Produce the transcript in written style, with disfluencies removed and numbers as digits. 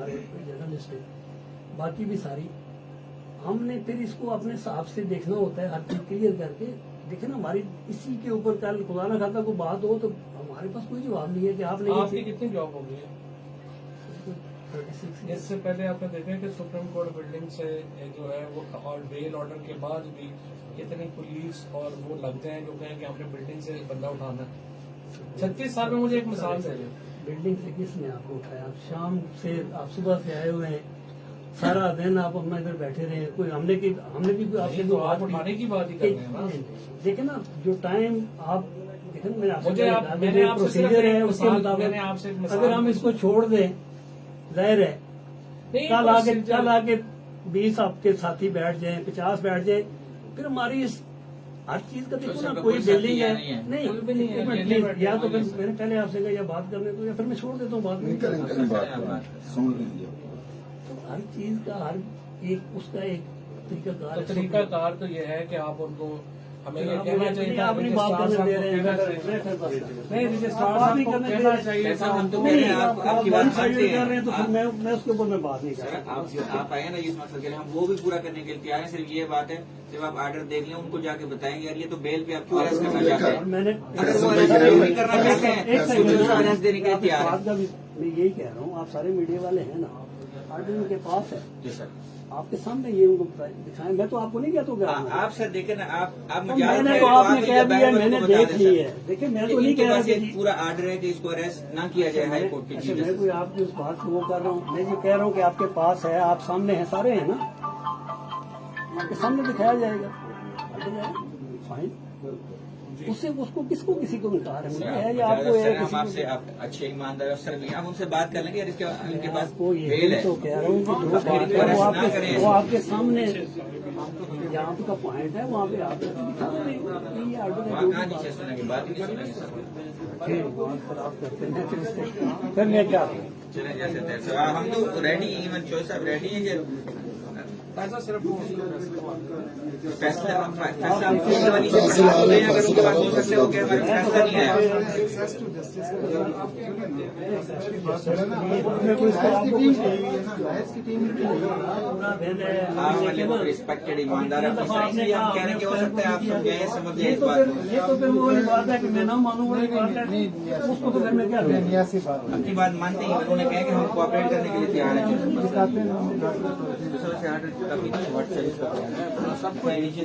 हमारे जर्नलिस्ट हैं, बाकी भी सारी, हमने फिर इसको अपने हिसाब से देखना होता है, हर चीज क्लियर करके देखे ना। हमारी इसी के ऊपर कल खुदा ना खाता को बात हो तो हमारे पास कोई जवाब नहीं है कि आपने आपकी कितनी जॉब हो गई है? 36 इससे पहले आपने देखा कि सुप्रीम कोर्ट बिल्डिंग से जो है वो और बेल ऑर्डर के बाद भी कितनी पुलिस और वो लगते हैं जो कहें कि हमने बिल्डिंग से बंदा उठाना है। 36 साल में मुझे एक मिसाल दे दें। बिल्डिंग से किसने आपको उठाया? आप शाम से, आप सुबह से आए हुए हैं, सारा दिन आप अपना इधर बैठे रहे, कोई हमने भी कोई आपसे तो आप उठाने की बात ही कर रहे हैं ना। देखे ना, जो टाइम आप देखे ना, मैंने मैंने आपसे प्रोसीजर है उसके मुताबिक अगर हम इसको छोड़ दें, जाहिर है कल आके 20 आपके साथी बैठ जाएं, 50 बैठ जाए, फिर हमारी इस हर चीज का देखो ना, कोई बिल्डिंग है नहीं, या तो फिर मैंने पहले आपसे कहा या बात करने को, या फिर मैं छोड़ देता हूँ, बात नहीं तो हर चीज का हर एक उसका एक तरीकाकार तो ये है कि आप उनको हमें ये कहना चाहिए था, अपनी बात करने दे रहे हैं, नहीं रजिस्ट्रार नहीं करने दे रहे, हम तो कह रहे हैं आपकी बात मानते कर रहे हैं हैं, तो फिर मैं उसके ऊपर मैं बात नहीं कर रहा। आप आए ना इस मकसद के लिए, हम वो भी पूरा करने के लिए तैयार हैं। सिर्फ ये बात है जब आप ऑर्डर देख लें उनको जाके बताएंगे यार ये तो बेल पे आप क्यों अरेस्ट करना चाहते हैं। मैंने अगर वो अरेस्ट नहीं करना चाहते हैं तो अरेस्ट देने के लिए तैयार है। मैं यही कह रहा हूँ, आप सारे मीडिया वाले हैं ना, ऑर्डर उनके पास है जी सर, आपके सामने ये उनको दिखाएं, मैं तो आपको नहीं कहता हूँ। आप सर देखें ना, आप मैंने तो आपने कह दिया, मैंने देख ली है। देखिए मैं तो नहीं कह रहा कि पूरा ऑर्डर है कि इसको अरेस्ट ना किया जाए हाई कोर्ट की। मैं कोई आपकी उस बात को वो कर रहा हूँ, मैं ये कह रहा हूँ कि आपके पास है, आप सामने हैं, सारे हैं ना, आपके सामने दिखाया जाएगा, फाइन। उससे उसको किसको किसी को इनकार है या आपको है? हम आपसे आप अच्छे ईमानदार अफसर भी हैं, आप उनसे बात कर लेंगे यार इनके पास को बेल है। तो कह रहा हूँ कि जो बात है वो आपके सामने, यहाँ पे का पॉइंट है वहाँ पे आप दिखा रहे हैं, ये ऑर्डर है, कहाँ नीचे सुनेंगे, बात ही नहीं सुनेंगे सर। फिर मैं क्या करूँ? चले जैसे तैसे हम तो रेडी, इवन चॉइस आप रेडी हैं कि पैसा सिर्फ फैसला वाली अगर उनके पास हो सकते हो कि हमारे फैसला नहीं है। रिस्पेक्टेड ईमानदार अफसर, इसलिए हम कह रहे हैं कि हो सकता है आप समझे समझ जाए इस बात। ये तो फिर वो वाली बात है कि मैं ना मानूं, वाली बात है, उसको तो फिर मैं क्या करूं? अपनी बात मानते हैं, उन्होंने कहा कि हम कोऑपरेट करने के लिए तैयार हैं। सबको नीचे